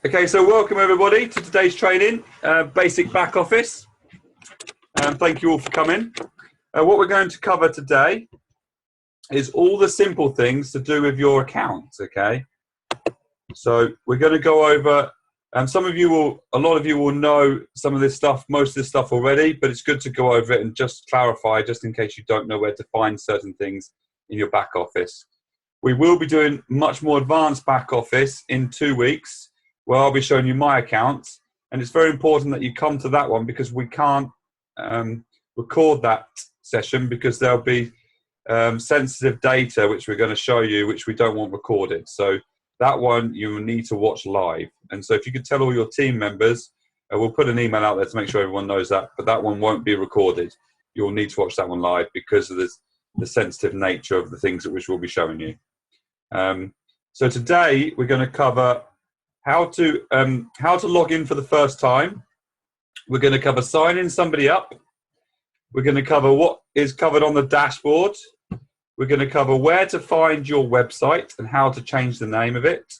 Okay, so welcome everybody to today's training, basic back office. Thank you all for coming. What we're going to cover today is all the simple things to do with your accounts, okay? So we're going to go over, a lot of you will know some of this stuff, most of this stuff already, but it's good to go over it and just clarify, just in case you don't know where to find certain things in your back office. We will be doing much more advanced back office in 2 weeks, where I'll be showing you my accounts, and it's very important that you come to that one because we can't record that session because there'll be sensitive data which we're going to show you which we don't want recorded. So that one you will need to watch live. And so if you could tell all your team members, we'll put an email out there to make sure everyone knows that, but that one won't be recorded. You'll need to watch that one live because of the sensitive nature of the things which we'll be showing you. So today we're going to cover how to log in for the first time. We're going to cover signing somebody up. We're going to cover what is covered on the dashboard. We're going to cover where to find your website and how to change the name of it.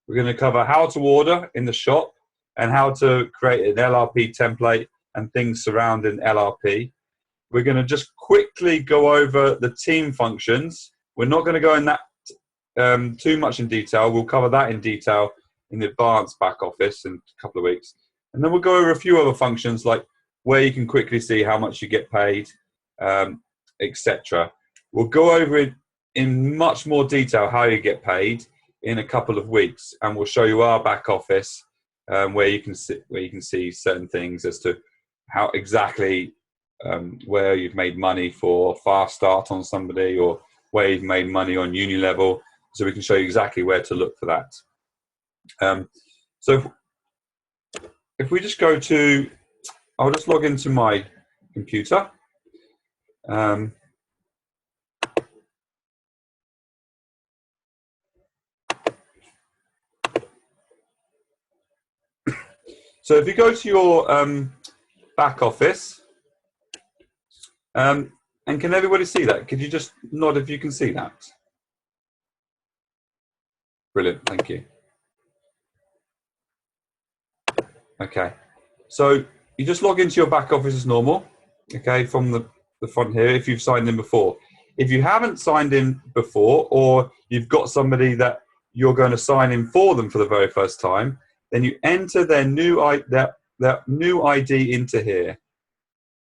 We're going to cover how to order in the shop and how to create an LRP template and things surrounding LRP. We're going to just quickly go over the team functions. We're not going to go in that too much in detail. We'll cover that in detail in the advanced back office in a couple of weeks. And then we'll go over a few other functions like where you can quickly see how much you get paid, etc. We'll go over it in much more detail how you get paid in a couple of weeks, and we'll show you our back office where you can see certain things as to how exactly where you've made money for fast start on somebody or where you've made money on uni level, so we can show you exactly where to look for that. So if we just go to, I'll just log into my computer. So if you go to your back office, and can everybody see that? Could you just nod if you can see that? Brilliant, thank you. Okay, so you just log into your back office as normal, okay, from the front here if you've signed in before. If you haven't signed in before, or you've got somebody that you're going to sign in for them for the very first time, then you enter their new ID into here.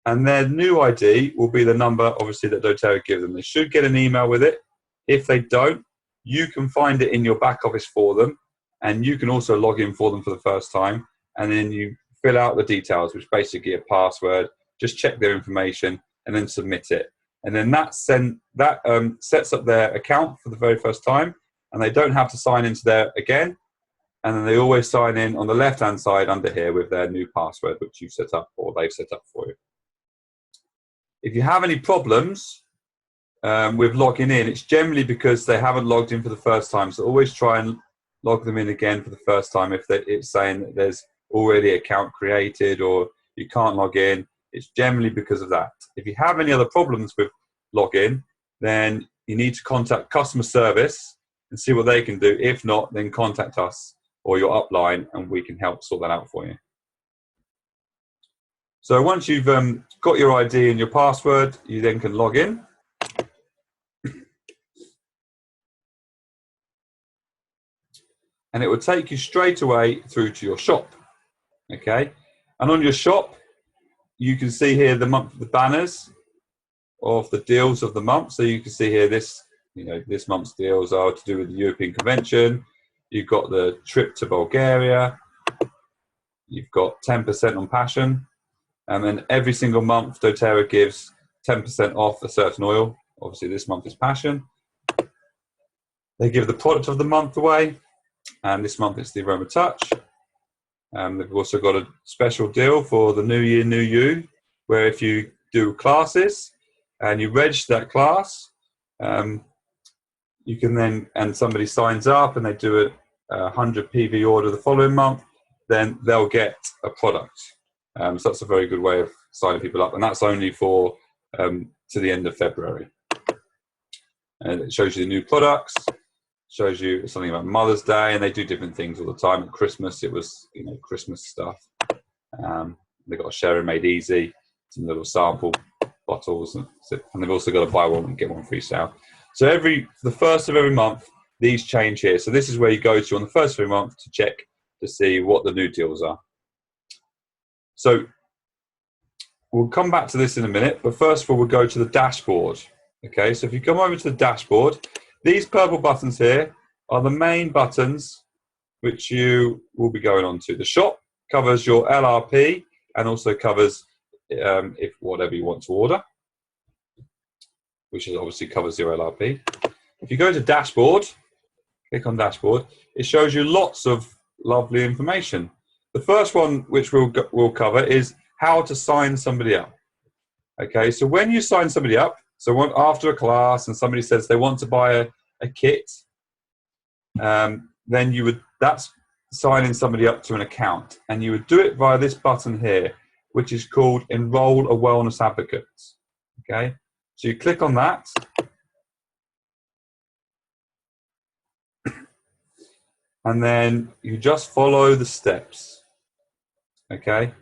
And their new ID will be the number, obviously, that doTERRA gives them. They should get an email with it. If they don't, you can find it in your back office for them, and you can also log in for them for the first time. And then you fill out the details, which basically a password. Just check their information and then submit it. And then that sets up their account for the very first time, and they don't have to sign into there again. And then they always sign in on the left-hand side under here with their new password, which you've set up or they've set up for you. If you have any problems with logging in, it's generally because they haven't logged in for the first time. So always try and log them in again for the first time if it's saying that there's already an account created or you can't log in. It's generally because of that. If you have any other problems with login, then you need to contact customer service and see what they can do. If not, then contact us or your upline and we can help sort that out for you. So once you've got your ID and your password, you then can log in. And it will take you straight away through to your shop, okay? And on your shop, you can see here the banners of the deals of the month. So you can see here this month's deals are to do with the European Convention. You've got the trip to Bulgaria. You've got 10% on passion. And every single month, doTERRA gives 10% off a certain oil. Obviously, this month is passion. They give the product of the month away. And this month it's the Aroma Touch. They've also got a special deal for the New Year, New You, where if you do classes and you register that class, you can then, and somebody signs up and they do a 100 PV order the following month, then they'll get a product. So that's a very good way of signing people up, and that's only for to the end of February. And it shows you the new products. shows you something about Mother's Day, and they do different things all the time. At Christmas, it was, you know, Christmas stuff. They've got a Sharing Made Easy, some little sample bottles, and they've also got a buy one and get one free sale. So the first of every month, these change here. So this is where you go to on the first of every month to check to see what the new deals are. So we'll come back to this in a minute, but first of all, we'll go to the dashboard. Okay, so if you come over to the dashboard, these purple buttons here are the main buttons which you will be going on to. The shop covers your LRP and also covers if whatever you want to order, which obviously covers your LRP. If you go to dashboard, click on dashboard, it shows you lots of lovely information. The first one which we'll cover is how to sign somebody up. Okay, so when you sign somebody up, so after a class and somebody says they want to buy a kit, then that's signing somebody up to an account, and you would do it via this button here, which is called Enroll a Wellness Advocate. Okay, so you click on that, and then you just follow the steps. Okay,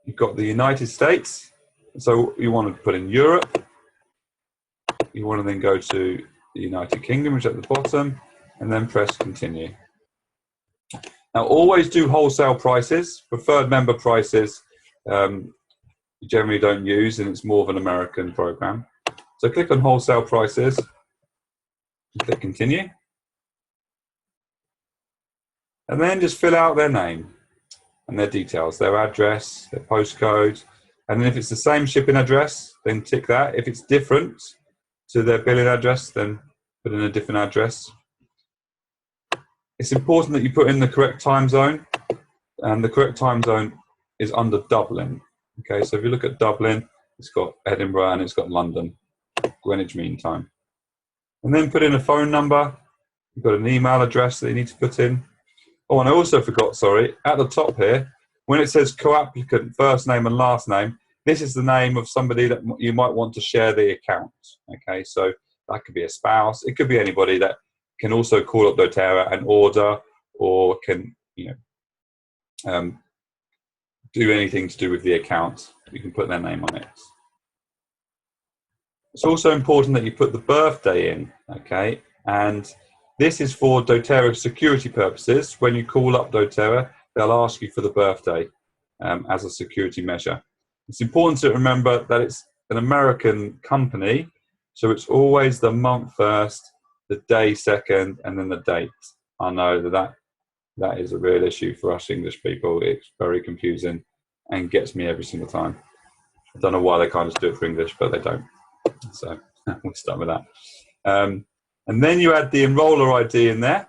you've got the United States, so you want to put in Europe. You want to then go to the United Kingdom, which is at the bottom, and then press continue. Now, always do wholesale prices. Preferred member prices you generally don't use, and it's more of an American program. So click on wholesale prices, and click continue, and then just fill out their name and their details, their address, their postcode, and then if it's the same shipping address, then tick that. If it's different to their billing address, then put in a different address. It's important that you put in the correct time zone, and the correct time zone is under Dublin. Okay, so if you look at Dublin, it's got Edinburgh and it's got London, Greenwich Mean Time. And then put in a phone number. You've got an email address that you need to put in. Oh, and I also forgot, sorry, at the top here, when it says co-applicant first name and last name, this is the name of somebody that you might want to share the account. Okay, so that could be a spouse. It could be anybody that can also call up doTERRA and order, or can, you know, do anything to do with the account. You can put their name on it. It's also important that you put the birthday in, okay? And this is for doTERRA security purposes. When you call up doTERRA, they'll ask you for the birthday as a security measure. It's important to remember that it's an American company, so it's always the month first, the day second, and then the date. I know that is a real issue for us English people. It's very confusing and gets me every single time. I don't know why they can't just do it for English, but they don't. So we'll start with that. And then you add the enroller ID in there.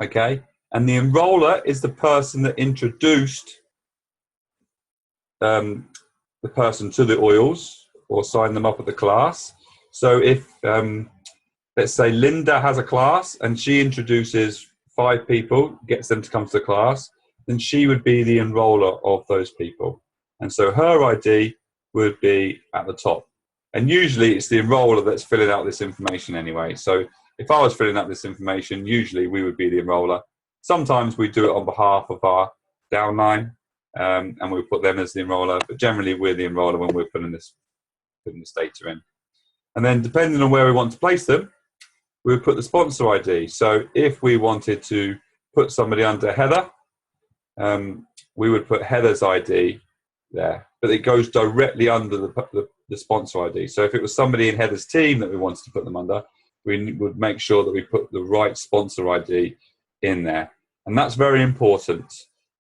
Okay. And the enroller is the person that introduced the person to the oils or signed them up at the class. So if, let's say Linda has a class and she introduces 5 people, gets them to come to the class, then she would be the enroller of those people. And so her ID would be at the top. And usually it's the enroller that's filling out this information anyway. So if I was filling out this information, usually we would be the enroller. Sometimes we do it on behalf of our downline, and we put them as the enroller, but generally we're the enroller when we're putting this data in. And then depending on where we want to place them, we would put the sponsor ID. So if we wanted to put somebody under Heather, we would put Heather's ID there, but it goes directly under the sponsor ID. So if it was somebody in Heather's team that we wanted to put them under, we would make sure that we put the right sponsor ID in there. And that's very important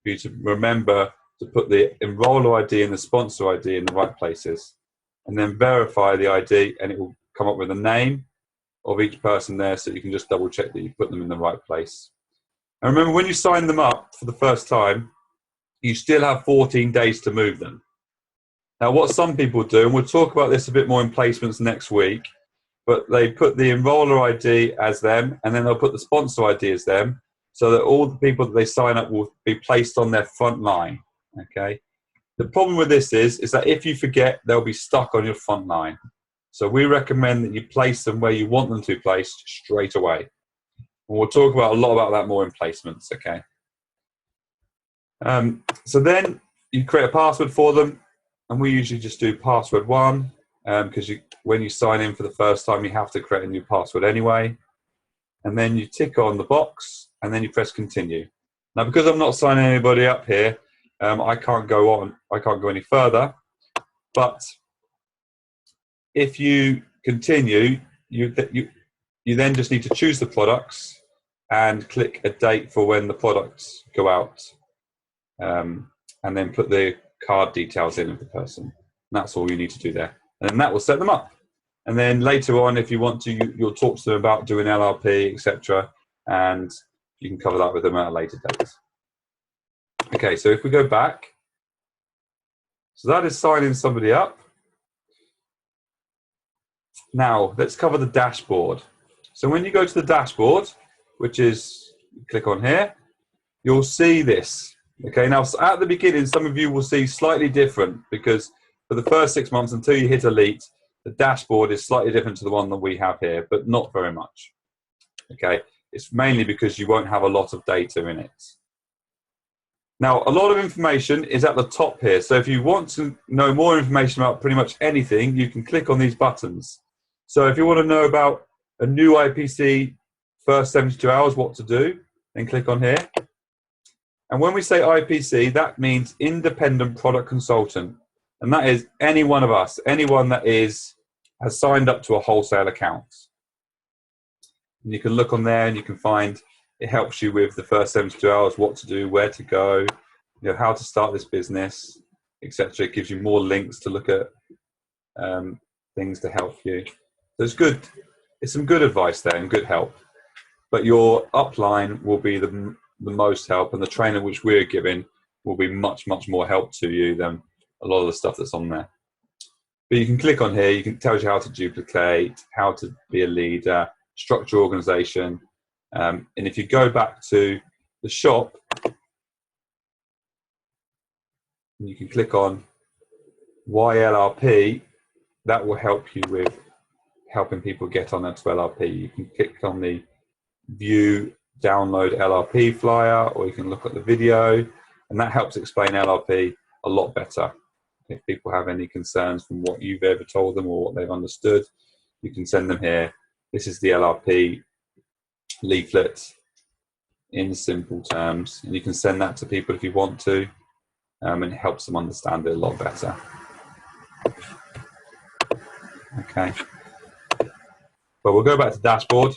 for you to remember to put the enroller ID and the sponsor ID in the right places, and then verify the ID, and it will come up with a name of each person there, so you can just double check that you put them in the right place. And remember, when you sign them up for the first time, you still have 14 days to move them. Now, what some people do, and we'll talk about this a bit more in placements next week, but they put the enroller ID as them, and then they'll put the sponsor ID as them, so that all the people that they sign up will be placed on their front line, okay? The problem with this is that if you forget, they'll be stuck on your front line. So we recommend that you place them where you want them to be placed straight away. And we'll talk about a lot about that more in placements, okay? So then you create a password for them, and we usually just do password 1, because when you sign in for the first time, you have to create a new password anyway. And then you tick on the box, and then you press continue. Now, because I'm not signing anybody up here, I can't go on. I can't go any further. But if you continue, you then just need to choose the products and click a date for when the products go out, and then put the card details in of the person. And that's all you need to do there. And then that will set them up. And then later on, if you want to, you'll talk to them about doing LRP, etc. And you can cover that with them at a later date. Okay, so if we go back, so that is signing somebody up. Now, let's cover the dashboard. So when you go to the dashboard, which is, click on here, you'll see this. Okay, now at the beginning, some of you will see slightly different, because for the first 6 months until you hit Elite, the dashboard is slightly different to the one that we have here, but not very much. Okay, it's mainly because you won't have a lot of data in it. Now, a lot of information is at the top here. So if you want to know more information about pretty much anything, you can click on these buttons. So if you want to know about a new IPC first 72 hours, what to do, then click on here. And when we say IPC, that means Independent Product Consultant. And that is any one of us, anyone that has signed up to a wholesale account. And you can look on there and you can find, it helps you with the first 72 hours, what to do, where to go, you know, how to start this business, etc. It gives you more links to look at things to help you. So it's good. It's some good advice there and good help. But your upline will be the most help, and the trainer which we're giving will be much, much more help to you than a lot of the stuff that's on there. But you can click on here. It tells you how to duplicate, how to be a leader, structure organization. And if you go back to the shop, you can click on YLRP. That will help you with helping people get on to LRP. You can click on the view, download LRP flyer, or you can look at the video, and that helps explain LRP a lot better. If people have any concerns from what you've ever told them or what they've understood, you can send them here. This is the LRP leaflet in simple terms, and you can send that to people if you want to, and it helps them understand it a lot better. Okay, but we'll go back to dashboard,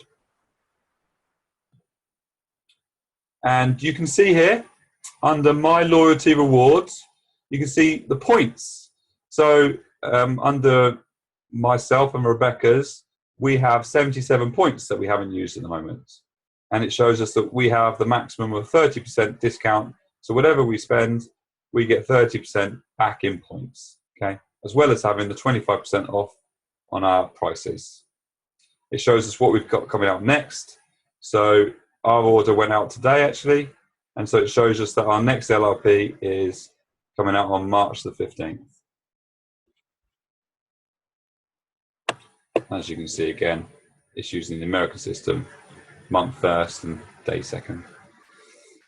and you can see here under my loyalty rewards, you can see the points. So under myself and Rebecca's, we have 77 points that we haven't used at the moment. And it shows us that we have the maximum of 30% discount. So whatever we spend, we get 30% back in points, okay? As well as having the 25% off on our prices. It shows us what we've got coming out next. So our order went out today, actually. And so it shows us that our next LRP is coming out on March the 15th. As you can see again, it's using the American system, month first and day second.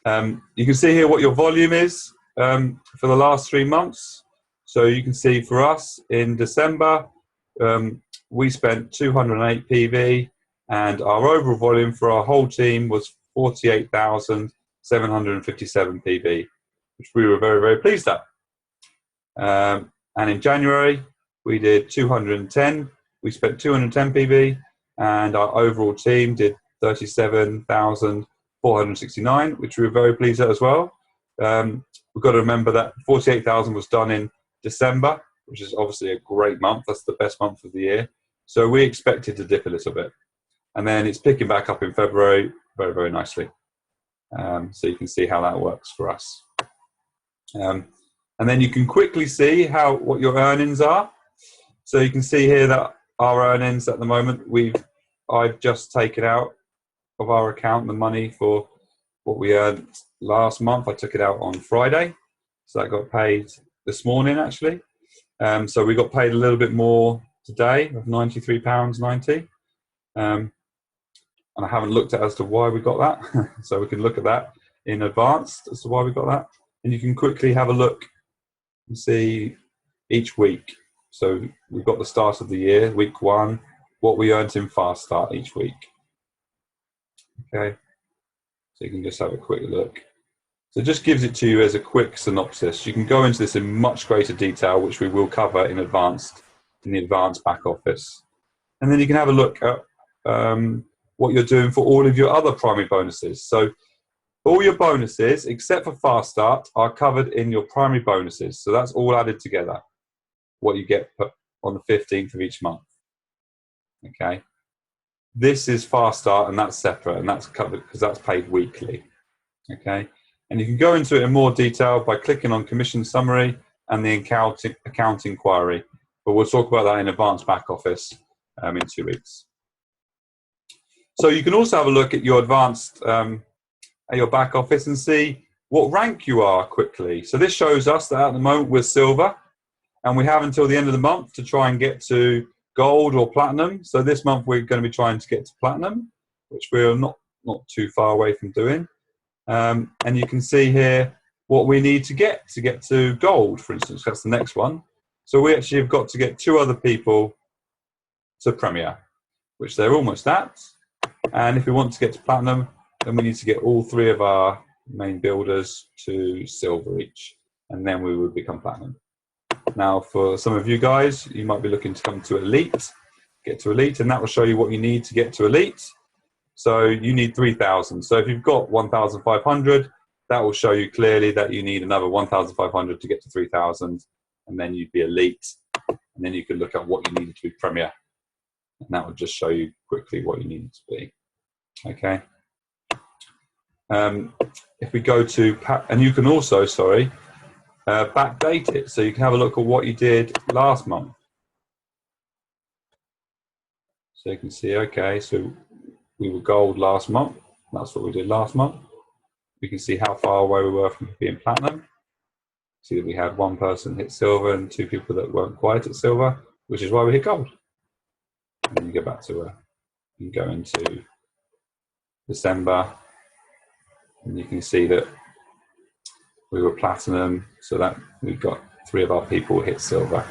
You can see here what your volume is for the last 3 months. So you can see for us in December, we spent 208 PV, and our overall volume for our whole team was 48,757 PV, which we were very, very pleased at. And in January, we did 210. We spent 210 PV, and our overall team did 37,469, which we were very pleased at as well. We've got to remember that 48,000 was done in December, which is obviously a great month. That's the best month of the year. So we expected to dip a little bit. And then it's picking back up in February very, very nicely. So you can see how that works for us. And then you can quickly see what your earnings are. So you can see here that our earnings at the moment, I've just taken out of our account the money for what we earned last month. I took it out on Friday. So that got paid this morning, actually. So we got paid a little bit more today of £93.90. And I haven't looked at as to why we got that. So we can look at that in advance as to why we got that. And you can quickly have a look and see each week. So we've got the start of the year, week 1, what we earned in Fast Start each week. Okay, so you can just have a quick look. So it just gives it to you as a quick synopsis. You can go into this in much greater detail, which we will cover in the advanced back office. And then you can have a look at what you're doing for all of your other primary bonuses. So all your bonuses, except for Fast Start, are covered in your primary bonuses. So that's all added together, what you get on the 15th of each month. Okay. This is Fast Start, and that's separate, and that's covered because that's paid weekly. Okay. And you can go into it in more detail by clicking on Commission Summary and the account inquiry. But we'll talk about that in advanced back office in 2 weeks. So you can also have a look at your advanced at your back office and see what rank you are quickly. So this shows us that at the moment we're silver, and we have until the end of the month to try and get to gold or platinum. So this month we're going to be trying to get to platinum, which we're not too far away from doing. And you can see here what we need to get to gold, for instance. That's the next one. So we actually have got to get 2 other people to Premier, which they're almost at. And if we want to get to platinum, then we need to get all 3 of our main builders to silver each, and then we would become platinum. Now, for some of you guys, you might be looking to come to elite, get to elite, and that will show you what you need to get to elite. So you need 3,000. So if you've got 1,500, that will show you clearly that you need another 1,500 to get to 3,000, and then you'd be elite. And then you could look at what you needed to be Premier, and that will just show you quickly what you need to be. Okay. If we go to, and you can also, backdate it. So you can have a look at what you did last month. So you can see, okay, so we were gold last month. That's what we did last month. We can see how far away we were from being platinum. See that we had 1 person hit silver and 2 people that weren't quite at silver, which is why we hit gold. And then you go back to you go into December, and you can see that we were platinum, so that we got 3 of our people hit silver.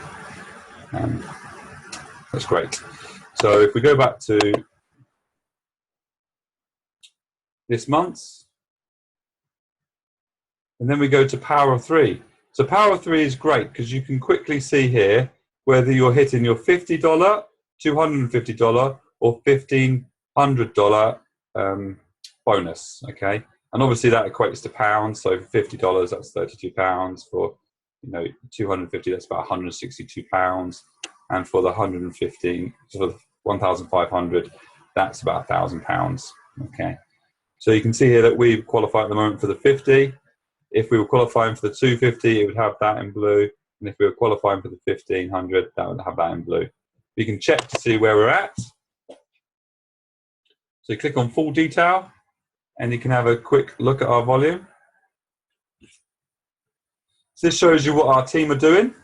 That's great. So if we go back to this month's, and then we go to Power of 3. So Power of 3 is great because you can quickly see here whether you're hitting your $50, $250, or $1,500 bonus. Okay, and obviously that equates to pounds. So for $50, that's 32 pounds. For 250, that's about 162 pounds. And for the 115, so the 1,500, that's about 1,000 pounds. Okay, so you can see here that we qualify at the moment for the 50. If we were qualifying for the 250, it would have that in blue. And if we were qualifying for the 1,500, that would have that in blue. You can check to see where we're at. So you click on full detail, and you can have a quick look at our volume. So this shows you what our team are doing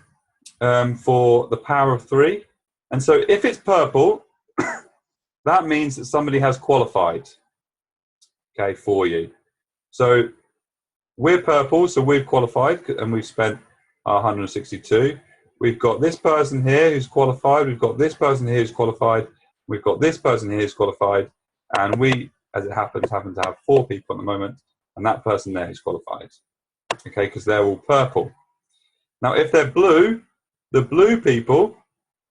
for the Power of 3. And so if it's purple, that means that somebody has qualified, okay, for you. So we're purple, so we've qualified, and we've spent our 162. We've got this person here who's qualified. We've got this person here who's qualified. We've got this person here who's qualified. And we, as it happens, happen to have 4 people at the moment, and that person there is qualified, okay, because they're all purple. Now, if they're blue, the blue people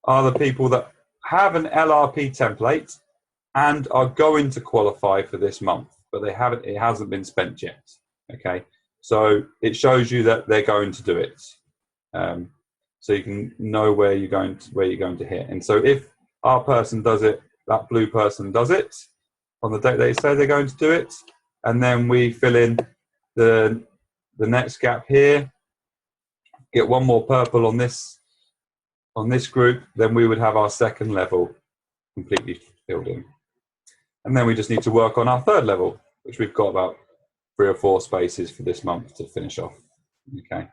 are the people that have an LRP template and are going to qualify for this month, but they haven't. It hasn't been spent yet. Okay, so it shows you that they're going to do it, so you can know where you're going to hit. And so if our person does it, that blue person does it on the date they say they're going to do it, and then we fill in the next gap here, get 1 more purple on this group, then we would have our 2nd level completely filled in. And then we just need to work on our 3rd level, which we've got about 3 or 4 spaces for this month to finish off. Okay.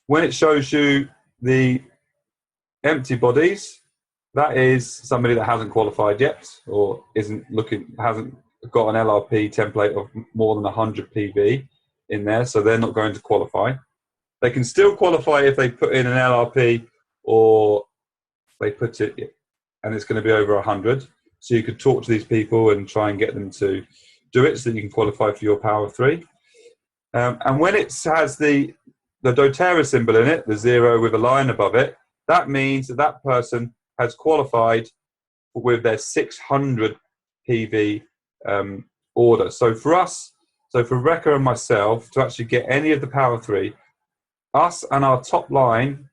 When it shows you the empty bodies, that is somebody that hasn't qualified yet or hasn't got an LRP template of more than 100 PV in there, so they're not going to qualify. They can still qualify if they put in an LRP or they put it and it's going to be over 100. So you could talk to these people and try and get them to do it so that you can qualify for your Power 3. And when it has the doTERRA symbol in it, the 0 with a line above it, that means that that person has qualified with their 600 PV order. So for us, so for Rekha and myself, to actually get any of the Power 3, us and our top line,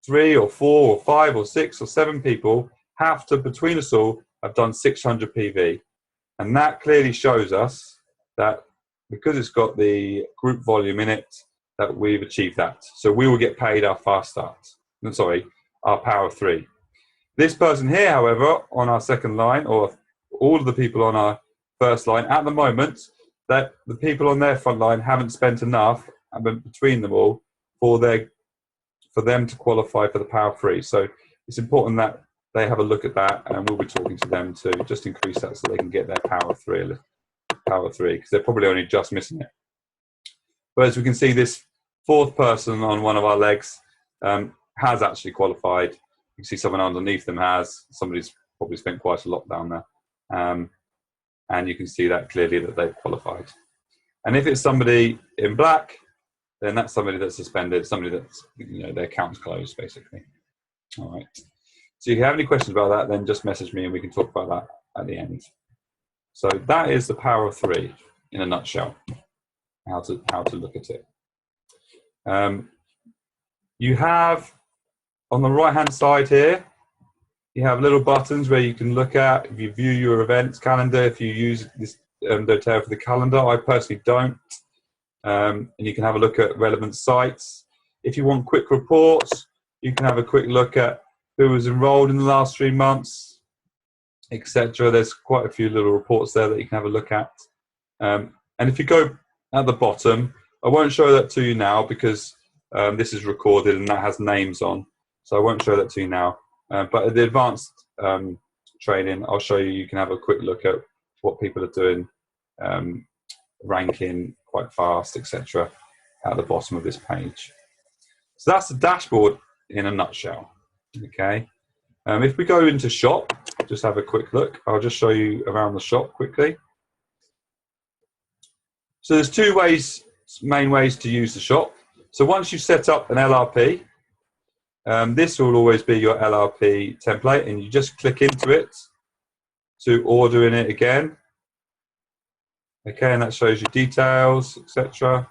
3 or 4 or 5 or 6 or 7 people have to, between us all, have done 600 PV. And that clearly shows us that because it's got the group volume in it, that we've achieved that. So we will get paid our fast start. Sorry, our Power 3. This person here, however, on our second line, or all of the people on our first line, at the moment, that the people on their front line haven't spent enough between them all for them to qualify for the Power 3. So it's important that they have a look at that, and we'll be talking to them to just increase that so they can get their Power 3, because they're probably only just missing it. But as we can see, this fourth person on one of our legs has actually qualified. You can see someone underneath them has. Somebody's probably spent quite a lot down there. And you can see that clearly that they've qualified. And if it's somebody in black, then that's somebody that's suspended, somebody that's, their account's closed, basically. All right. So if you have any questions about that, then just message me and we can talk about that at the end. So that is the Power 3 in a nutshell, how to look at it. You have, on the right-hand side here, you have little buttons where you can look at, if you view your events calendar, if you use this doTERRA for the calendar. I personally don't. And you can have a look at relevant sites. If you want quick reports, you can have a quick look at who was enrolled in the last 3 months, etc. There's quite a few little reports there that you can have a look at. And if you go at the bottom, I won't show that to you now because this is recorded and that has names on. So I won't show that to you now. But at the advanced training, I'll show you, you can have a quick look at what people are doing, ranking quite fast, etc. at the bottom of this page. So that's the dashboard in a nutshell. Okay. If we go into shop, just have a quick look. I'll just show you around the shop quickly. So there's two main ways to use the shop. So once you set up an LRP, this will always be your LRP template, and you just click into it to order in it again. Okay, and that shows you details, etc.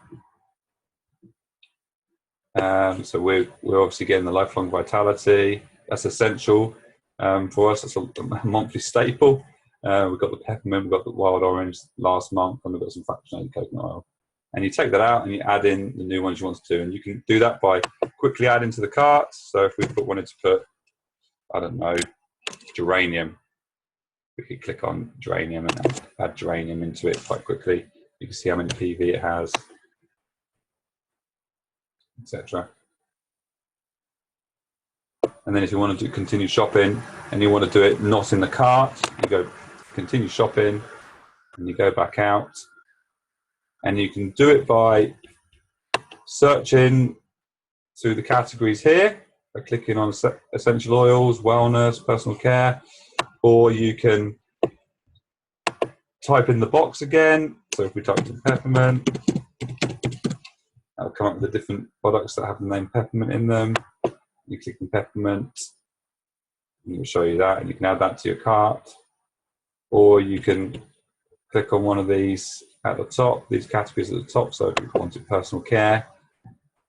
So we're obviously getting the lifelong vitality. That's essential for us. That's a monthly staple. We've got the peppermint, we've got the wild orange last month, and we've got some fractionated coconut oil. And you take that out and you add in the new ones you want to do. And you can do that by quickly adding to the cart. So if we wanted to put, I don't know, geranium, we could click on geranium and add geranium into it quite quickly. You can see how many PV it has, etc. And then if you want to continue shopping and you want to do it not in the cart, you go continue shopping and you go back out. And you can do it by searching through the categories here, by clicking on essential oils, wellness, personal care, or you can type in the box again. So if we type in peppermint, that'll come up with the different products that have the name peppermint in them. You click on peppermint, and it will show you that, and you can add that to your cart. Or you can click on one of these at the top, these categories at the top. So if you wanted personal care,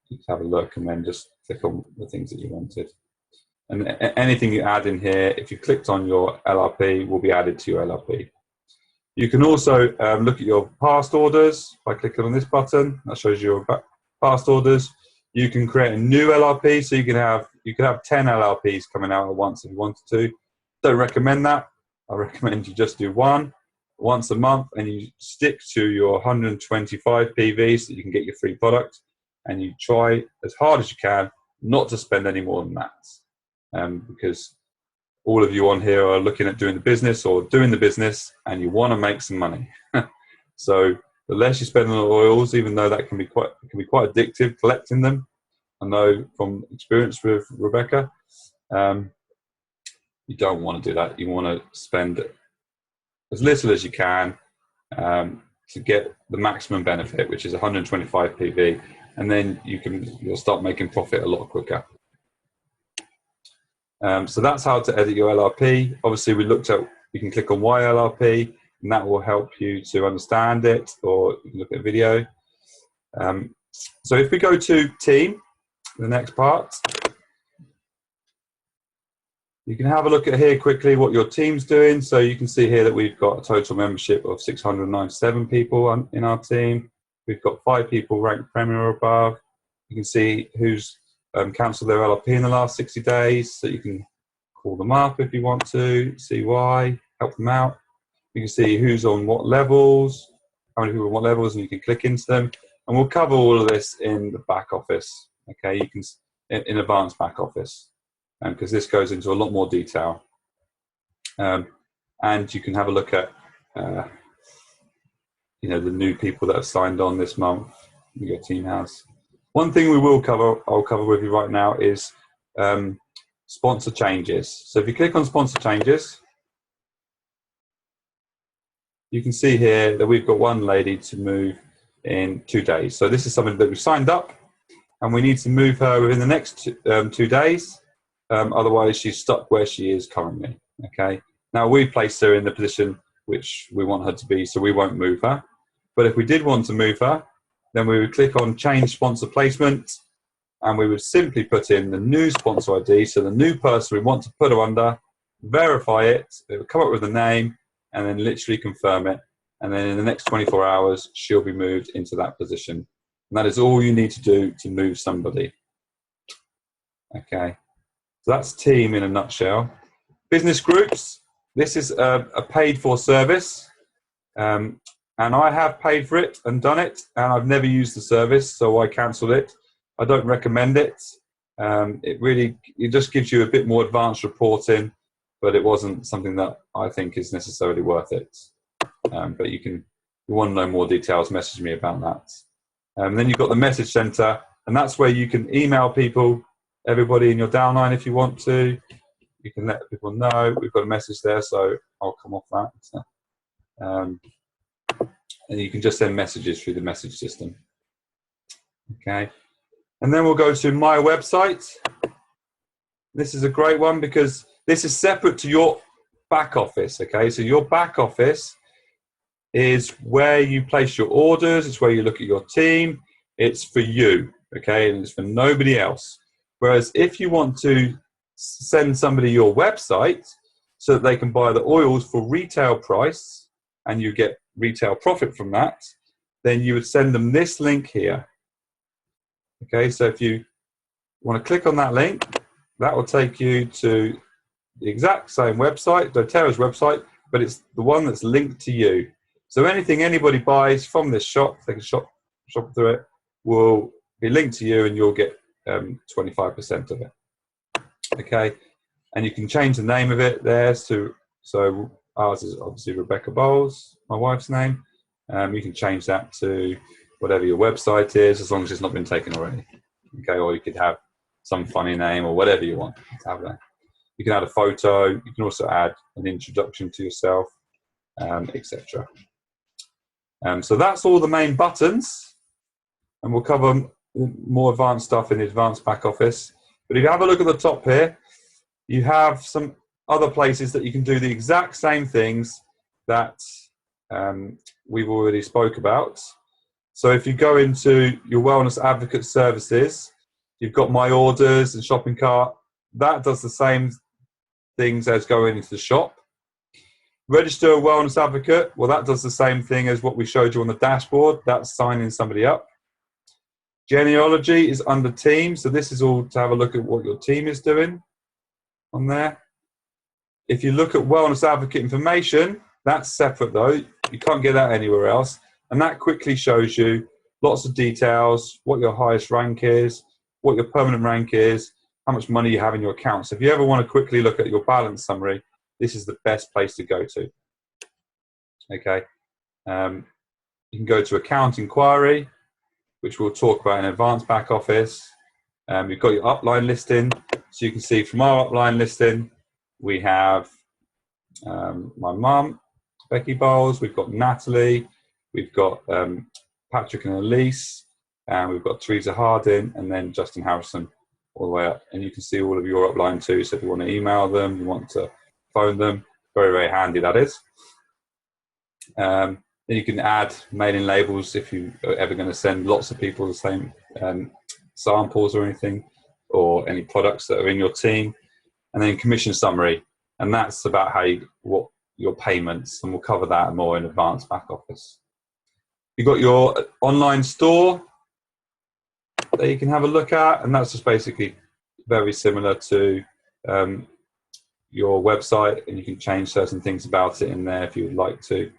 you can have a look and then just click on the things that you wanted. And anything you add in here, if you clicked on your LRP, will be added to your LRP. You can also look at your past orders by clicking on this button. That shows you your past orders. You can create a new LRP, so you can have 10 LRPs coming out at once if you wanted to. Don't recommend that. I recommend you just do one once a month, and you stick to your 125 PV so that you can get your free product, and you try as hard as you can not to spend any more than that. because all of you on here are looking at doing the business or doing the business, and you want to make some money. So the less you spend on oils, even though that can be quite addictive, collecting them. I know from experience with Rebecca, you don't want to do that. You want to spend as little as you can to get the maximum benefit, which is 125 PV, and then you'll start making profit a lot quicker. So that's how to edit your LRP. Obviously, we looked at, you can click on Why LRP, and that will help you to understand it, or you can look at a video. So if we go to team, the next part, you can have a look at here quickly what your team's doing. So you can see here that we've got a total membership of 697 people in our team. We've got 5 people ranked Premier or above. You can see who's cancelled their LRP in the last 60 days. So you can call them up if you want to, see why, help them out. You can see who's on what levels, how many people on what levels, and you can click into them. And we'll cover all of this in the back office. Okay, you can in advanced back office, because this goes into a lot more detail. And you can have a look at the new people that have signed on this month. Your team has. One thing I'll cover with you right now is sponsor changes. So if you click on sponsor changes, you can see here that we've got one lady to move in 2 days. So this is somebody that we've signed up, and we need to move her within the next 2 days. Otherwise, she's stuck where she is currently. Okay. Now we placed her in the position which we want her to be, so we won't move her. But if we did want to move her, then we would click on Change Sponsor Placement, and we would simply put in the new sponsor ID, so the new person we want to put her under, verify it, it will come up with the name, and then literally confirm it. And then in the next 24 hours, she'll be moved into that position. And that is all you need to do to move somebody. Okay. So that's team in a nutshell. Business groups. This is a paid-for service. And I have paid for it and done it, and I've never used the service, so I cancelled it. I don't recommend it. It just gives you a bit more advanced reporting, but it wasn't something that I think is necessarily worth it. But if you want to know more details, message me about that. And then you've got the message center, and that's where you can email people, everybody in your downline if you want to. You can let people know. We've got a message there, so I'll come off that. And you can just send messages through the message system. Okay. And then we'll go to my website. This is a great one because this is separate to your back office. Okay. So your back office is where you place your orders. It's where you look at your team. It's for you. Okay. And it's for nobody else. Whereas if you want to send somebody your website so that they can buy the oils for retail price and you get retail profit from that, then you would send them this link here. Okay, so if you want to click on that link, that will take you to the exact same website, doTERRA's website, but it's the one that's linked to you. So anything anybody buys from this shop, they can shop through it, will be linked to you, and you'll get 25% of it. Okay, and you can change the name of it there. So ours is obviously Rebecca Bowles, my wife's name. You can change that to whatever your website is, as long as it's not been taken already. Okay, or you could have some funny name or whatever you want to have there. You can add a photo. You can also add an introduction to yourself, etc. So that's all the main buttons, and we'll cover more advanced stuff in the advanced back office. But if you have a look at the top here, you have some other places that you can do the exact same things that we've already spoke about. So if you go into your Wellness Advocate services, you've got My Orders and Shopping Cart. That does the same things as going into the shop. Register a Wellness Advocate. Well, that does the same thing as what we showed you on the dashboard. That's signing somebody up. Genealogy is under team. So this is all to have a look at what your team is doing on there. If you look at Wellness Advocate information, that's separate though. You can't get that anywhere else. And that quickly shows you lots of details, what your highest rank is, what your permanent rank is, how much money you have in your account. So if you ever want to quickly look at your balance summary, this is the best place to go to. Okay. You can go to account inquiry, which we'll talk about in advanced back office. You've got your upline listing. So you can see from our upline listing, we have my mum, Becky Bowles, we've got Natalie, we've got Patrick and Elise, and we've got Teresa Harding, and then Justin Harrison all the way up. And you can see all of your upline too. So if you want to email them, you want to phone them, very, very handy that is. Then you can add mailing labels if you are ever going to send lots of people the same samples or anything, or any products that are in your team. And then commission summary, and that's about what your payments, and we'll cover that more in advanced back office. You've got your online store that you can have a look at, and that's just basically very similar to your website, and you can change certain things about it in there if you would like to.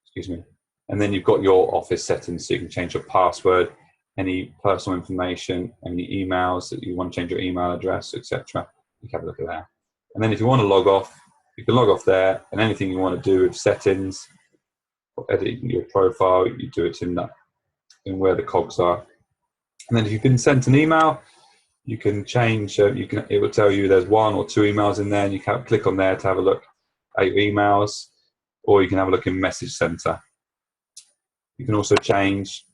Excuse me. And then you've got your office settings, so you can change your password, any personal information, any emails that you want to change your email address, etc. You can have a look at that. And then if you want to log off, you can log off there, and anything you want to do with settings, or editing your profile, you do it in where the cogs are. And then if you've been sent an email, you can change. It will tell you there's 1 or 2 emails in there, and you can click on there to have a look at your emails, or you can have a look in Message Center. You can also change.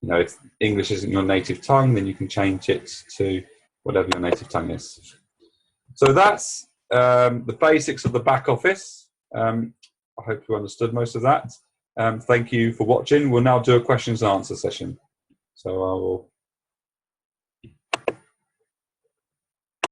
If English isn't your native tongue, then you can change it to whatever your native tongue is. So that's the basics of the back office. I hope you understood most of that. Thank you for watching. We'll now do a questions and answer session. So I will